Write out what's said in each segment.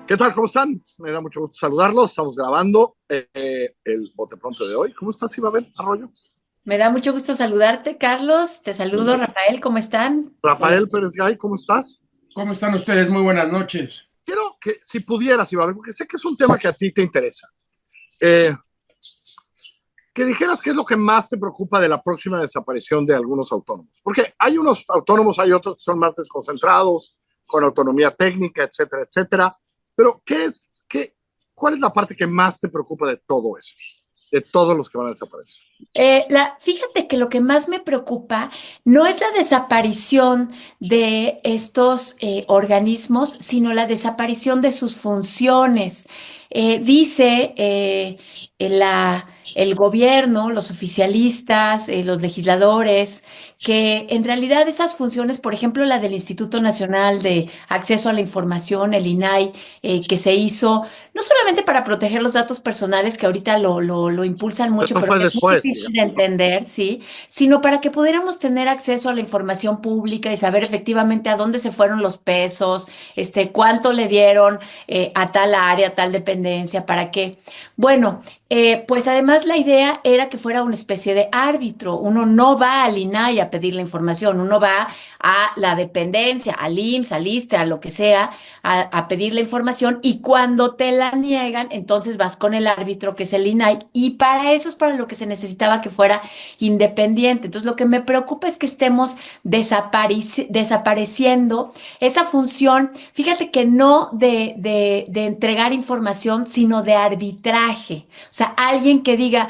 ¿Qué tal? ¿Cómo están? Me da mucho gusto saludarlos. Estamos grabando el Bote Pronto de hoy. ¿Cómo estás, Ibabel Arroyo? Me da mucho gusto saludarte, Carlos. Te saludo, Rafael. ¿Cómo están? Rafael Pérez Gay, ¿cómo estás? ¿Cómo están ustedes? Muy buenas noches. Quiero que, si pudieras, Ibabel, porque sé que es un tema que a ti te interesa, eh, que dijeras qué es lo que más te preocupa de la próxima desaparición de algunos autónomos. Porque hay unos autónomos, hay otros que son más desconcentrados, con autonomía técnica, etcétera, etcétera. Pero, ¿cuál es la parte que más te preocupa de todo eso? De todos los que van a desaparecer. Fíjate que lo que más me preocupa no es la desaparición de estos organismos, sino la desaparición de sus funciones. Dice el gobierno, los oficialistas, los legisladores, que en realidad esas funciones, por ejemplo, la del Instituto Nacional de Acceso a la Información, el INAI, que se hizo no solamente para proteger los datos personales, que ahorita lo impulsan mucho, Esto pero fue que es muy después, difícil de digamos, ¿no? entender, ¿sí? Sino para que pudiéramos tener acceso a la información pública y saber efectivamente a dónde se fueron los pesos, cuánto le dieron a tal área, a tal dependencia, para qué. Bueno, pues además la idea era que fuera una especie de árbitro. Uno no va al INAI a pedir la información, uno va a la dependencia, al IMSS, al ISSSTE, a lo que sea, a pedir la información y cuando te la niegan, entonces vas con el árbitro que es el INAI y para eso es para lo que se necesitaba que fuera independiente. Entonces lo que me preocupa es que estemos desapareciendo esa función, fíjate que no de entregar información, sino de arbitraje. O sea, alguien que diga,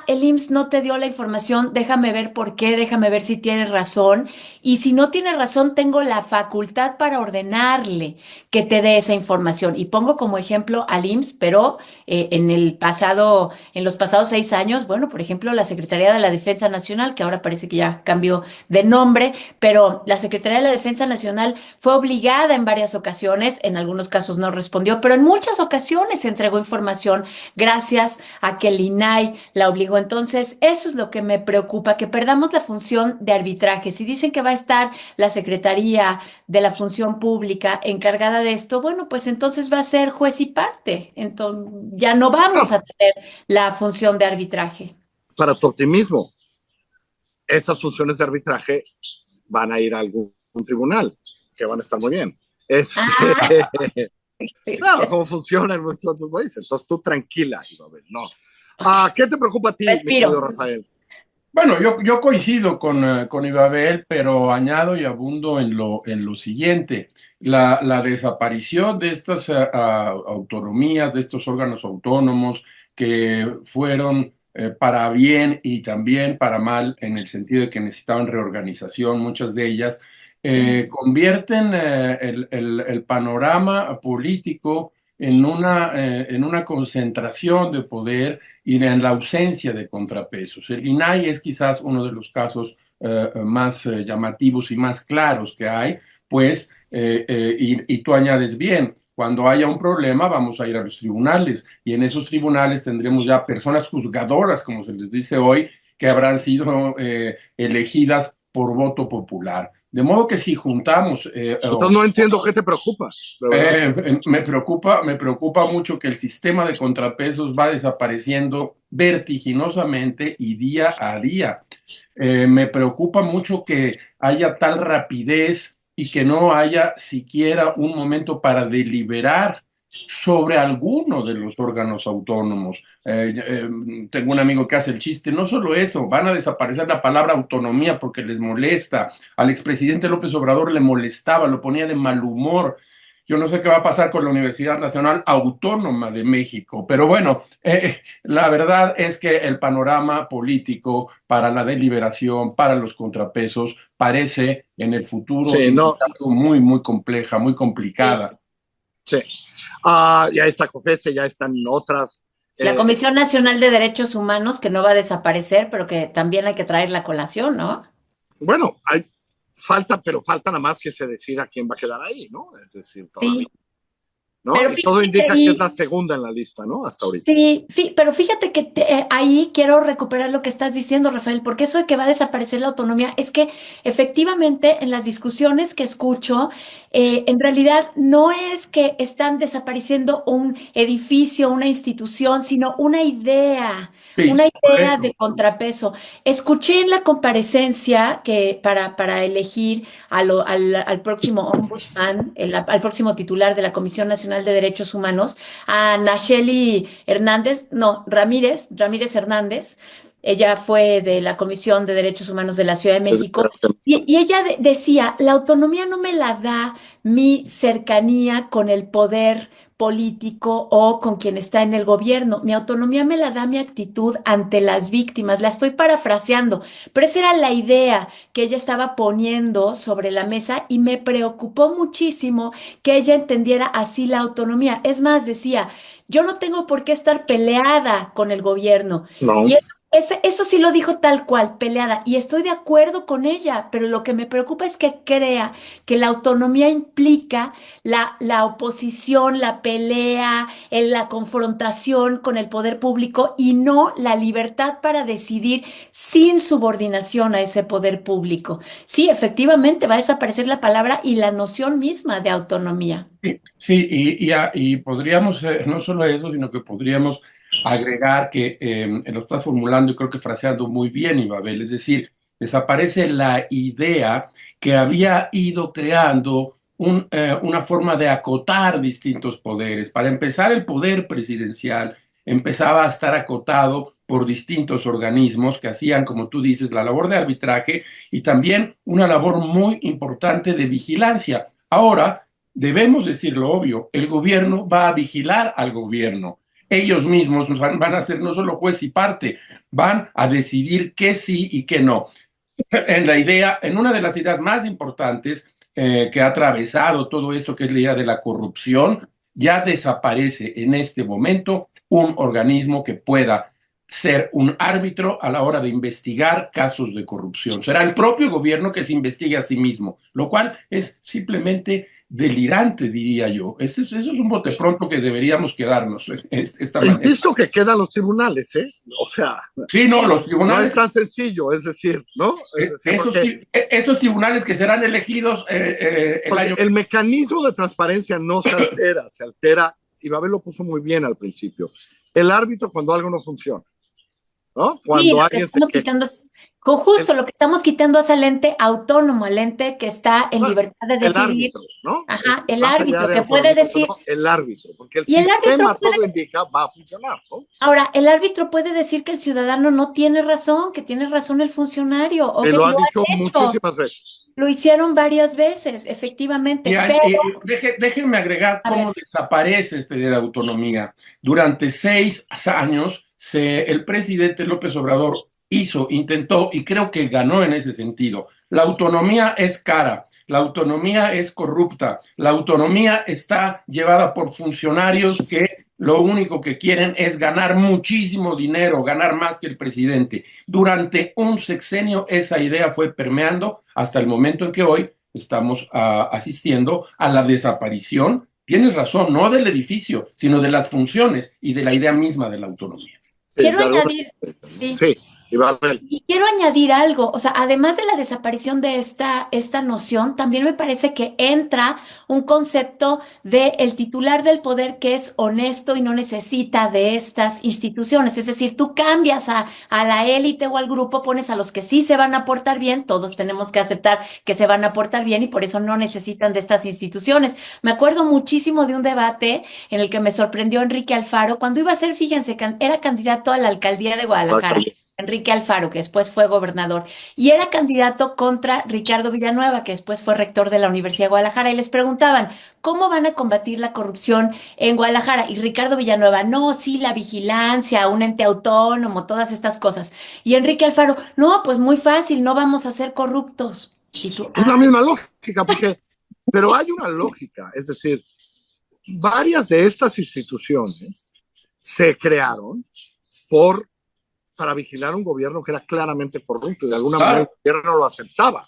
el IMSS no te dio la información, déjame ver por qué, déjame ver si tienes razón. Y si no tiene razón, tengo la facultad para ordenarle que te dé esa información. Y pongo como ejemplo al IMSS, pero en los pasados 6 años, bueno, por ejemplo, la Secretaría de la Defensa Nacional, que ahora parece que ya cambió de nombre, pero la Secretaría de la Defensa Nacional fue obligada en varias ocasiones, en algunos casos no respondió, pero en muchas ocasiones entregó información gracias a que el INAI la obligó. Entonces, eso es lo que me preocupa, que perdamos la función de arbitraje. Si dicen que va a estar la Secretaría de la Función Pública encargada de esto, bueno, pues entonces va a ser juez y parte. Entonces, ya no vamos Bueno, a tener la función de arbitraje. para tu optimismo, esas funciones de arbitraje van a ir a algún tribunal, que van a estar muy bien. Ah, Claro, cómo funciona en muchos otros países. Entonces tú tranquila, Isabel, no. ¿Qué te preocupa a ti, mi querido respiro. Rafael? Bueno, yo coincido con Ibabel, pero añado y abundo en lo siguiente. La desaparición de estas autonomías, de estos órganos autónomos que fueron para bien y también para mal, en el sentido de que necesitaban reorganización, muchas de ellas, convierten el panorama político en una concentración de poder y en la ausencia de contrapesos. El INAI es quizás uno de los casos más llamativos y más claros que hay, pues, y tú añades bien, cuando haya un problema vamos a ir a los tribunales y en esos tribunales tendremos ya personas juzgadoras, como se les dice hoy, que habrán sido elegidas por voto popular. De modo que si juntamos Entonces no entiendo qué te preocupa, de verdad. me preocupa mucho que el sistema de contrapesos va desapareciendo vertiginosamente y día a día. Me preocupa mucho que haya tal rapidez y que no haya siquiera un momento para deliberar sobre alguno de los órganos autónomos. Tengo un amigo que hace el chiste, no solo eso, van a desaparecer la palabra autonomía porque les molesta. Al expresidente López Obrador le molestaba, lo ponía de mal humor. Yo no sé qué va a pasar con la Universidad Nacional Autónoma de México, pero bueno, la verdad es que el panorama político para la deliberación, para los contrapesos, parece en el futuro Sí, no, algo muy, muy compleja, muy Sí. complicada. sí. Ya está COFESE, ya están otras. La Eh, Comisión Nacional de Derechos Humanos, que no va a desaparecer, pero que también hay que traer la colación, ¿no? bueno, falta, pero falta nada más que se decida quién va a quedar ahí, ¿no? Es decir, todavía, Sí, ¿no? pero Y todo fíjate que indica que es la ahí, segunda en la lista, ¿no? Hasta ahorita. sí, pero fíjate que ahí quiero recuperar lo que estás diciendo, Rafael, porque eso de que va a desaparecer la autonomía es que efectivamente en las discusiones que escucho, en realidad no es que están desapareciendo un edificio, una institución, sino Sí, una idea correcto. de contrapeso. Escuché en la comparecencia que para elegir al próximo ombudsman, al próximo titular de la Comisión Nacional de Derechos Humanos, a Nacheli Hernández, no, Ramírez Hernández. Ella fue de la Comisión de Derechos Humanos de la Ciudad de México y ella decía, la autonomía no me la da mi cercanía con el poder político o con quien está en el gobierno. Mi autonomía me la da mi actitud ante las víctimas. La estoy parafraseando, pero esa era la idea que ella estaba poniendo sobre la mesa y me preocupó muchísimo que ella entendiera así la autonomía. Es más, decía, yo no tengo por qué estar peleada con el gobierno. No, Y eso sí lo dijo tal cual, peleada. Y estoy de acuerdo con ella, pero lo que me preocupa es que crea que la autonomía implica la oposición, la pelea, la confrontación con el poder público y no la libertad para decidir sin subordinación a ese poder público. Sí, efectivamente, va a desaparecer la palabra y la noción misma de autonomía. Sí, sí, y podríamos, no solo eso, sino que podríamos agregar que lo estás formulando y creo que fraseando muy bien, Ibabel, es decir, desaparece la idea que había ido creando una forma de acotar distintos poderes. Para empezar, el poder presidencial empezaba a estar acotado por distintos organismos que hacían, como tú dices, la labor de arbitraje y también una labor muy importante de vigilancia. Ahora, debemos decir lo obvio, el gobierno va a vigilar al gobierno. Ellos mismos van a ser no solo juez y parte, van a decidir qué sí y qué no. En una de las ideas más importantes que ha atravesado todo esto, que es la idea de la corrupción, ya desaparece en este momento un organismo que pueda ser un árbitro a la hora de investigar casos de corrupción. Será el propio gobierno que se investigue a sí mismo, lo cual es simplemente delirante, diría yo. Eso es un bote pronto que deberíamos quedarnos esta manera. insisto que quedan los tribunales, ¿eh? O sea, Sí, no, los no es tribunales, tan sencillo, es decir, ¿no? Es decir, esos tribunales que serán elegidos el porque año. el mecanismo de transparencia no se altera, y Babel lo puso muy bien al principio. El árbitro cuando algo no funciona, ¿no? Sí, Cuando lo que alguien se estamos queja. quitando, justo lo que estamos quitando es al ente autónomo, al ente que está en libertad de El decidir. árbitro, ¿no? Ajá, el Más allá árbitro de que puede autonomía, decir, no, el árbitro, porque el y el árbitro sistema puede, todo indica va a funcionar, ¿no? ahora, el árbitro puede decir que el ciudadano no tiene razón, que tiene razón el funcionario, o Y que lo ha lo dicho han hecho, muchísimas veces. lo hicieron varias veces, efectivamente, pero, Déjenme agregar a cómo ver, desaparece este de la autonomía. Durante 6 años, el presidente López Obrador intentó y creo que ganó en ese sentido. La autonomía es cara, la autonomía es corrupta, la autonomía está llevada por funcionarios que lo único que quieren es ganar muchísimo dinero, ganar más que el presidente. Durante un sexenio esa idea fue permeando hasta el momento en que hoy estamos asistiendo a la desaparición, tienes razón, no del edificio, sino de las funciones y de la idea misma de la autonomía. quiero De alguna, añadir, sí. sí, y Babel. Y quiero añadir algo, o sea, además de la desaparición de esta noción, también me parece que entra un concepto de el titular del poder que es honesto y no necesita de estas instituciones. Es decir, tú cambias a la élite o al grupo, pones a los que sí se van a portar bien, todos tenemos que aceptar que se van a portar bien y por eso no necesitan de estas instituciones. Me acuerdo muchísimo de un debate en el que me sorprendió Enrique Alfaro cuando iba a ser, fíjense, era candidato a la alcaldía de Guadalajara. Enrique Alfaro, que después fue gobernador, y era candidato contra Ricardo Villanueva, que después fue rector de la Universidad de Guadalajara, y les preguntaban, ¿cómo van a combatir la corrupción en Guadalajara? Y Ricardo Villanueva, no, sí, la vigilancia, un ente autónomo, todas estas cosas. Y Enrique Alfaro, no, pues muy fácil, no vamos a ser corruptos. Y tú, Es la misma lógica, porque, pero hay una lógica, es decir, varias de estas instituciones se crearon para vigilar un gobierno que era claramente corrupto y de alguna manera el gobierno lo aceptaba,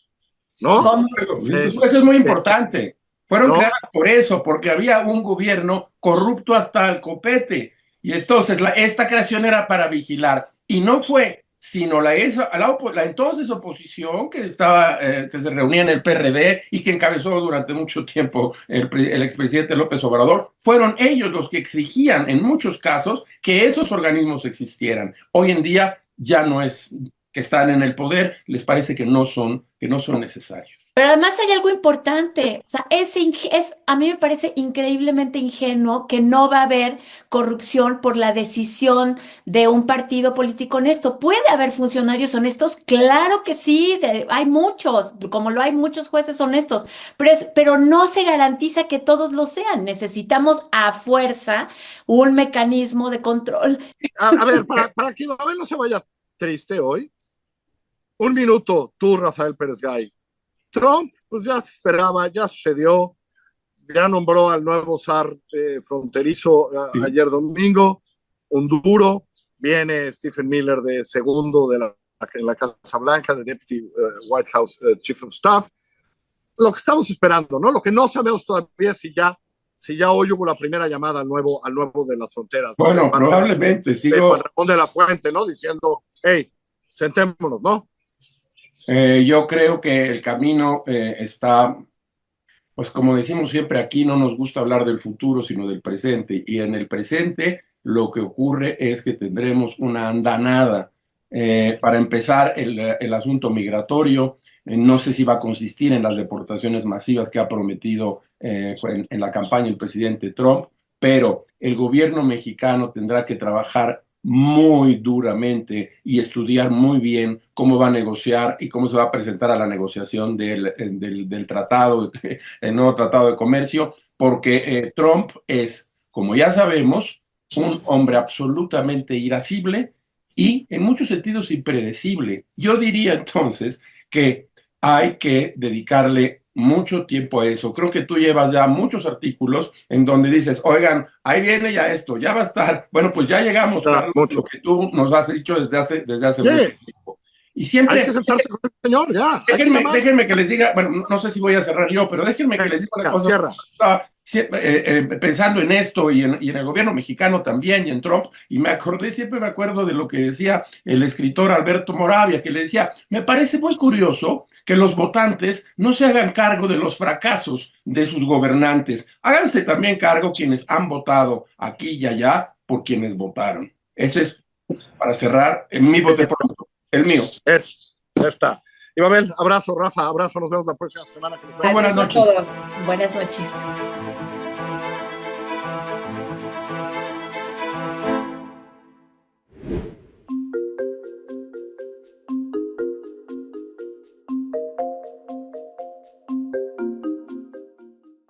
¿no? ¿cómo? Eso es muy importante. Fueron ¿no? creadas por eso, porque había un gobierno corrupto hasta el copete. Y entonces esta creación era para vigilar. Y no fue sino la entonces oposición que estaba, que se reunía en el PRD y que encabezó durante mucho tiempo el expresidente López Obrador, fueron ellos los que exigían en muchos casos que esos organismos existieran. Hoy en día ya no es que están en el poder, les parece que no son necesarios. Pero además hay algo importante, o sea, a mí me parece increíblemente ingenuo que no va a haber corrupción por la decisión de un partido político honesto. ¿Puede haber funcionarios honestos? Claro que sí, hay muchos, como lo hay muchos jueces honestos, pero no se garantiza que todos lo sean. Necesitamos a fuerza un mecanismo de control. A ver, para que Babel no se vaya triste hoy, un minuto, tú, Rafael Pérez Gay. Trump, pues ya se esperaba, ya sucedió, ya nombró al nuevo zar fronterizo ayer domingo, un duro, viene Stephen Miller de segundo en la Casa Blanca, de Deputy White House Chief of Staff. Lo que estamos esperando, ¿no? Lo que no sabemos todavía es si ya hoy hubo la primera llamada al nuevo de las fronteras. Bueno, ¿no? probablemente, sigo... Ramón de la Fuente, ¿no? Diciendo, hey, sentémonos, ¿no? Yo creo que el camino está, pues como decimos siempre aquí, no nos gusta hablar del futuro, sino del presente. Y en el presente lo que ocurre es que tendremos una andanada. Para empezar, el asunto migratorio, no sé si va a consistir en las deportaciones masivas que ha prometido en la campaña el presidente Trump, pero el gobierno mexicano tendrá que trabajar muy duramente y estudiar muy bien cómo va a negociar y cómo se va a presentar a la negociación del tratado, el nuevo tratado de comercio, porque Trump es, como ya sabemos, un hombre absolutamente irascible y en muchos sentidos impredecible. Yo diría entonces que hay que dedicarle mucho tiempo a eso. Creo que tú llevas ya muchos artículos en donde dices, oigan, ahí viene ya esto, ya va a estar. Bueno, pues ya llegamos, Carlos, lo que tú nos has dicho desde hace mucho tiempo. Y siempre... Hay que sentarse con el señor, ya. Déjenme que les diga, bueno, no sé si voy a cerrar yo, pero déjenme que les diga una cosa. Cierra. Pensando en esto y en el gobierno mexicano también y en Trump, y siempre me acuerdo de lo que decía el escritor Alberto Moravia, que le decía, me parece muy curioso que los votantes no se hagan cargo de los fracasos de sus gobernantes. Háganse también cargo quienes han votado aquí y allá por quienes votaron. Ese es, para cerrar, mi voto pronto, el mío. Ya está. Y Babel, abrazo, Rafa, abrazo, nos vemos la próxima semana. Buenas noches. A todos. Buenas noches.